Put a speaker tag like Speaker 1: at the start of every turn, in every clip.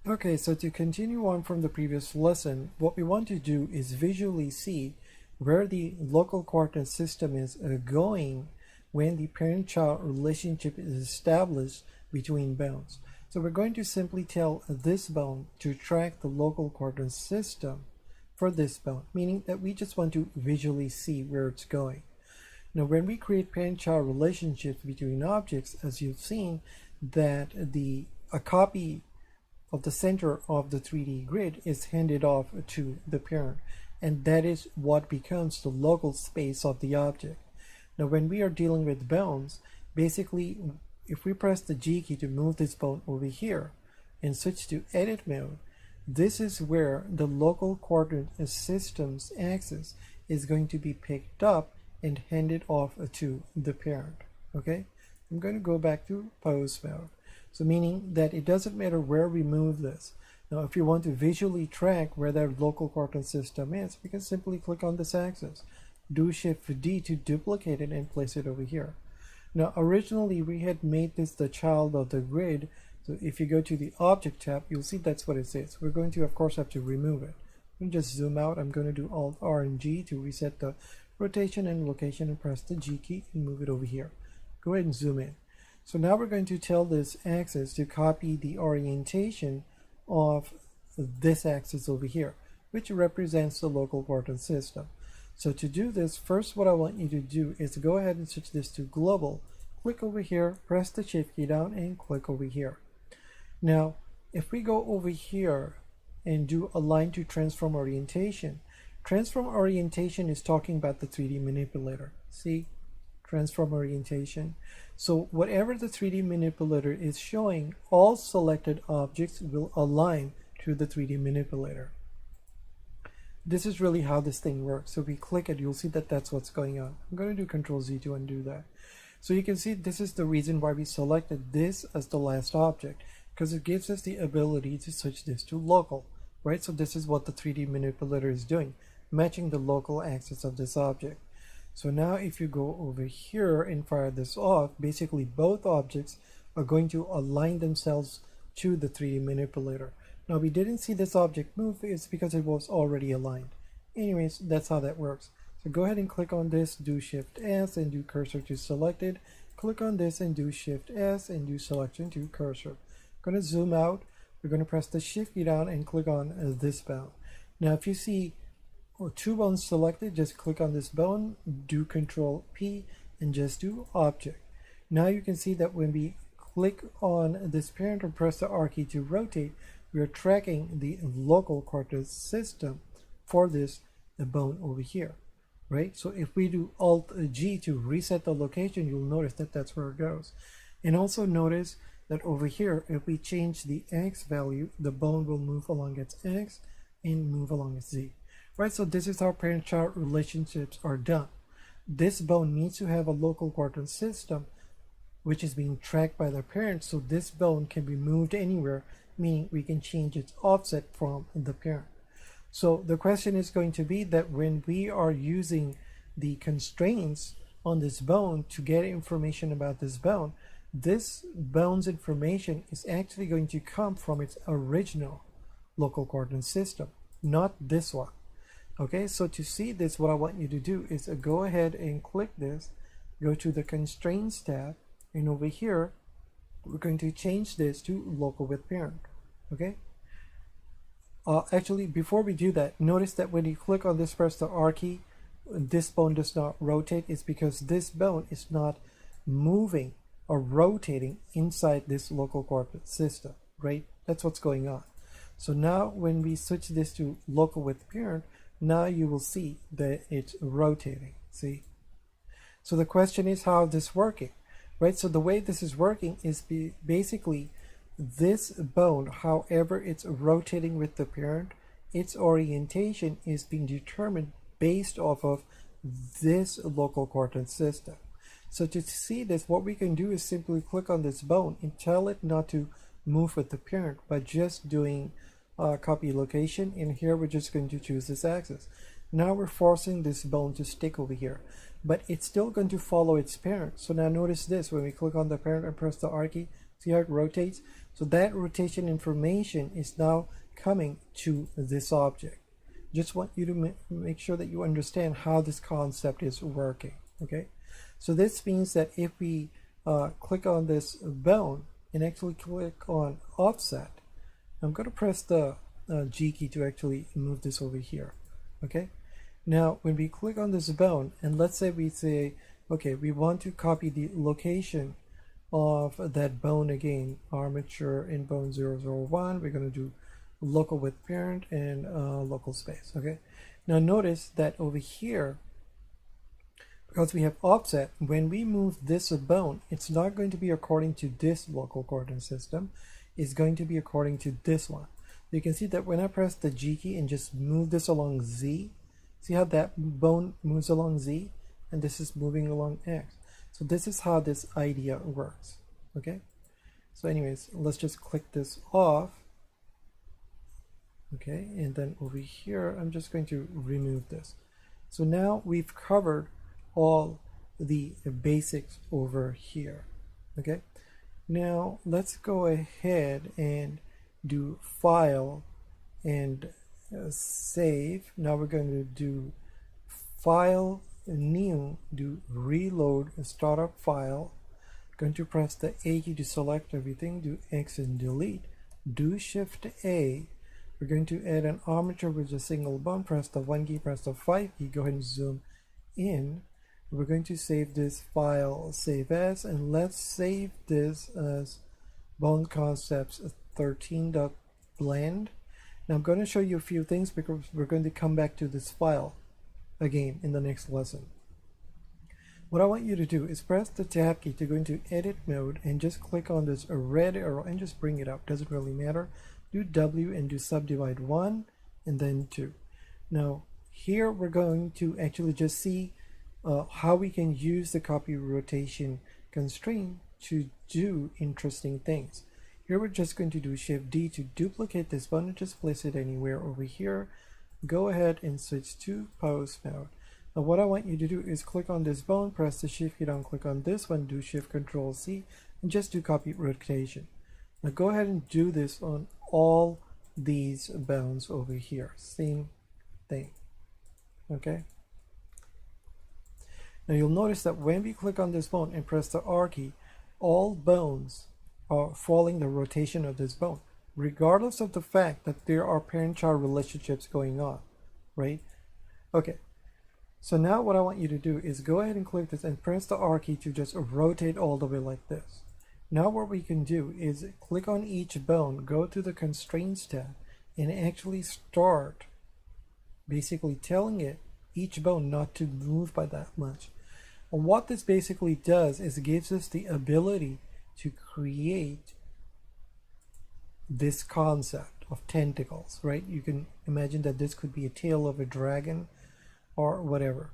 Speaker 1: Okay, so to continue on from the previous lesson, what we want to do is visually see where the local coordinate system is going when the parent-child relationship is established between bones. So we're going to simply tell this bone to track the local coordinate system for this bone, meaning that we just want to visually see where it's going. Now, when we create parent-child relationships between objects, as you've seen, that a copy of the center of the 3D grid is handed off to the parent, and that is what becomes the local space of the object. Now, when we are dealing with bones, basically, if we press the G key to move this bone over here and switch to edit mode, this is where the local coordinate system's axis is going to be picked up and handed off to the parent. Okay, I'm going to go back to pose mode. So meaning that it doesn't matter where we move this. Now, if you want to visually track where that local coordinate system is, we can simply click on this axis, do Shift D to duplicate it and place it over here. Now, originally we had made this the child of the grid. So if you go to the Object tab, you'll see that's what it says. We're going to, of course, have to remove it. Let me just zoom out. I'm going to do Alt R and G to reset the rotation and location and press the G key and move it over here. Go ahead and zoom in. So now we're going to tell this axis to copy the orientation of this axis over here, which represents the local coordinate system. So to do this, first what I want you to do is go ahead and switch this to global. Click over here, press the Shift key down and click over here. Now, if we go over here and do align to transform orientation, transform orientation is talking about the 3D manipulator. See? Transform orientation. So whatever the 3D manipulator is showing, all selected objects will align to the 3D manipulator. This is really how this thing works. So if we click it, you'll see that that's what's going on. I'm going to do Control Z to undo that. So you can see this is the reason why we selected this as the last object, because it gives us the ability to switch this to local, right? So this is what the 3D manipulator is doing, matching the local axis of this object. So now if you go over here and fire this off, basically both objects are going to align themselves to the 3D manipulator. Now we didn't see this object move, it's because it was already aligned. Anyways, that's how that works. So go ahead and click on this, do Shift S and do cursor to selected. Click on this and do Shift S and do selection to cursor. I'm going to zoom out. We're going to press the Shift key down and click on this bone. Now if you see two bones selected, just click on this bone, do Control P and just do Object. Now you can see that when we click on this parent or press the R key to rotate, we are tracking the local coordinate system for this bone over here, right? So if we do Alt G to reset the location, you'll notice that that's where it goes. And also notice that over here, if we change the X value, the bone will move along its X and move along its Z. Right, so this is how parent-child relationships are done. This bone needs to have a local coordinate system which is being tracked by the parent, so this bone can be moved anywhere, meaning we can change its offset from the parent. So the question is going to be that when we are using the constraints on this bone to get information about this bone's information is actually going to come from its original local coordinate system, not this one. Okay, so to see this, what I want you to do is go ahead and click this, go to the Constraints tab, and over here, we're going to change this to Local with Parent. Okay? Actually, before we do that, notice that when you click on this, press the R key, this bone does not rotate. It's because this bone is not moving or rotating inside this local coordinate system, right? That's what's going on. So now when we switch this to Local with Parent, now you will see that it's rotating. See? So the question is, how is this working? Right? So the way this is working is basically this bone, however it's rotating with the parent, its orientation is being determined based off of this local coordinate system. So to see this, what we can do is simply click on this bone and tell it not to move with the parent by just doing copy location, and here we're just going to choose this axis. Now we're forcing this bone to stick over here, but it's still going to follow its parent. So now notice this, when we click on the parent and press the R key, see how it rotates? So that rotation information is now coming to this object. Just want you to make sure that you understand how this concept is working. Okay, so this means that if we click on this bone and actually click on offset, I'm going to press the G key to actually move this over here. Okay, now when we click on this bone, and let's say we say, okay, we want to copy the location of that bone again, armature in bone 001. We're going to do local with parent and local space. Okay, now notice that over here, because we have offset, when we move this bone, it's not going to be according to this local coordinate system. It's going to be according to this one. You can see that when I press the G key and just move this along Z, see how that bone moves along Z, and this is moving along X. So this is how this idea works. Okay, so anyways, let's just click this off. Okay, and then over here, I'm just going to remove this. So now we've covered all the basics over here. Okay, now let's go ahead and do file and save. Now we're going to do file, new, do reload, startup file. Going to press the A key to select everything, do X and delete, do Shift A. We're going to add an armature with a single bone, press the 1 key, press the 5 key, go ahead and zoom in. We're going to save this file, save as, and let's save this as bone concepts 13.blend. Now I'm going to show you a few things because we're going to come back to this file again in the next lesson. What I want you to do is press the tab key to go into edit mode and just click on this red arrow and just bring it up. Doesn't really matter. Do W and do subdivide 1 and then 2. Now here we're going to actually just see how we can use the copy rotation constraint to do interesting things. Here we're just going to do Shift D to duplicate this bone and just place it anywhere over here. Go ahead and switch to pose mode. Now what I want you to do is click on this bone, press the Shift key down, click on this one, do Shift Control C, and just do copy rotation. Now go ahead and do this on all these bones over here. Same thing. Okay. Now you'll notice that when we click on this bone and press the R key, all bones are following the rotation of this bone, regardless of the fact that there are parent-child relationships going on, right? Okay, so now what I want you to do is go ahead and click this and press the R key to just rotate all the way like this. Now what we can do is click on each bone, go to the Constraints tab, and actually start basically telling it each bone not to move by that much. And what this basically does is it gives us the ability to create this concept of tentacles, right? You can imagine that this could be a tail of a dragon or whatever,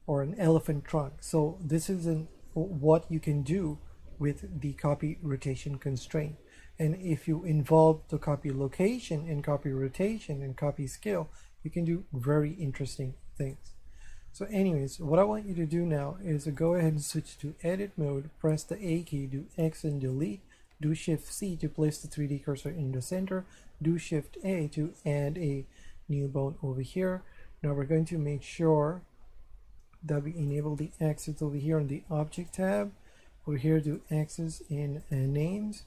Speaker 1: or an elephant trunk. So this is what you can do with the copy rotation constraint. And if you involve the copy location and copy rotation and copy scale, you can do very interesting things. So anyways, what I want you to do now is go ahead and switch to edit mode, press the A key, do X and delete, do Shift C to place the 3D cursor in the center, do Shift A to add a new bone over here. Now we're going to make sure that we enable the axis over here on the object tab. Over here, do axis in names.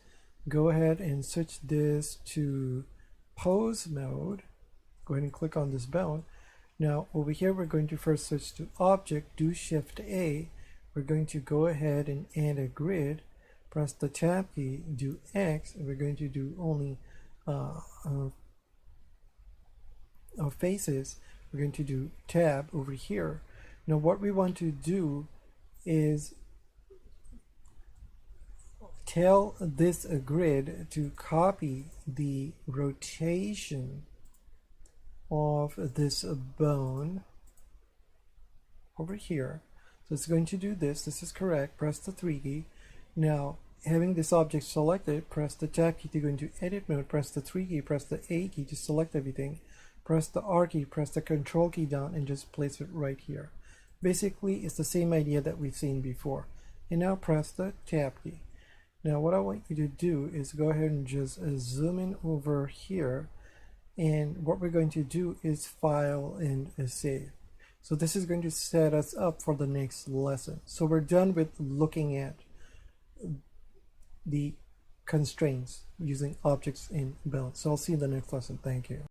Speaker 1: Go ahead and switch this to pose mode. Go ahead and click on this bone. Now over here we're going to first switch to object, do Shift A. We're going to go ahead and add a grid, press the tab key, do X, and we're going to do only faces. We're going to do tab over here. Now what we want to do is tell this grid to copy the rotation of this bone over here. So it's going to do this. This is correct. Press the 3 key. Now having this object selected, press the tab key to go into edit mode, press the 3 key, press the A key to select everything, press the R key, press the control key down, and just place it right here. Basically it's the same idea that we've seen before. And now press the tab key. Now what I want you to do is go ahead and just zoom in over here, and what we're going to do is file and save. So this is going to set us up for the next lesson. So we're done with looking at the constraints using objects in Balance. So I'll see you in the next lesson. Thank you.